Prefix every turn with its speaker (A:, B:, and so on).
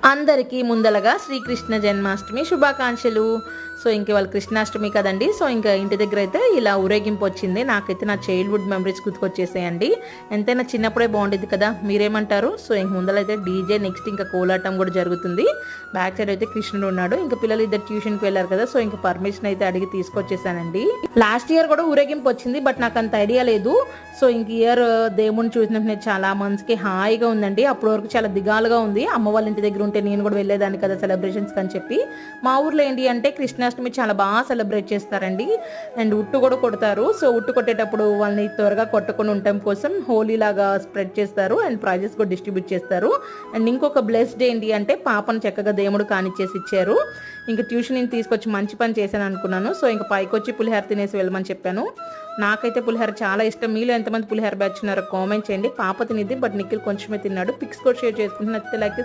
A: అందరికీ ముందలగా శ్రీకృష్ణ జన్మాష్టమి శుభాకాంక్షలు. సో ఇంక వాళ్ళ కృష్ణాష్టమి కదండి. సో ఇంకా ఇంటి దగ్గర అయితే ఇలా ఊరేగింపు వచ్చింది. నాకైతే నా చైల్డ్హుడ్ మెమరీస్ గుర్తుకొచ్చేసాయండి. ఎంతైనా చిన్నప్పుడే బాగుండేది కదా, మీరేమంటారు? సో ఇంక ముందలైతే డీజే, నెక్స్ట్ ఇంకా కోలాటం కూడా జరుగుతుంది. బ్యాక్ సైడ్ అయితే కృష్ణుడు ఉన్నాడు. ఇంకా పిల్లలు ఇద్దరు ట్యూషన్కి వెళ్ళారు కదా, సో ఇంకా పర్మిషన్ అయితే అడిగి తీసుకొచ్చేసానండి. లాస్ట్ ఇయర్ కూడా ఊరేగింపు వచ్చింది, బట్ నాకు అంత ఐడియా లేదు. సో ఇంక ఇయర్ దేవుణ్ణి చూసినప్పుడు చాలా మనసుకి హాయిగా ఉందండి. అప్పటి వరకు చాలా దిగాలుగా ఉంది. అమ్మ వాళ్ళ ఇంటి దగ్గర ఉంటే నేను కూడా వెళ్ళేదాన్ని కదా సెలబ్రేషన్స్ అని చెప్పి. మా ఊర్లో ఏంటి అంటే కృష్ణాష్టమి చాలా బాగా సెలబ్రేట్ చేస్తారండి. అండ్ ఉట్టు కూడా కొడతారు. సో ఉట్టు కొట్టేటప్పుడు వాళ్ళని త్వరగా కొట్టకుండా ఉండటం కోసం హోలీ లాగా స్ప్రెడ్ చేస్తారు అండ్ ప్రైజెస్ కూడా డిస్ట్రిబ్యూట్ చేస్తారు. అండ్ ఇంకొక బ్లెస్డ్ ఏంటి అంటే పాపను చక్కగా దేవుడు కానిచ్చేసి ఇచ్చారు. ఇంకా ట్యూషన్ నేను తీసుకొచ్చి మంచి పని చేశాను అనుకున్నాను. సో ఇంకా పైకి వచ్చి పులిహోర తినేసి వెళ్ళమని చెప్పాను. నాకైతే పులిహోర చాలా ఇష్టం. మీలో ఎంతమంది పులిహోర బ్యాచ్ ఉన్నారో కామెంట్ చేయండి. పాప తినిద్ది, బట్ నిఖిల్ కొంచెమే తిన్నాడు. పిక్స్ కూడా షేర్ చేసుకుంటున్నా. లైక్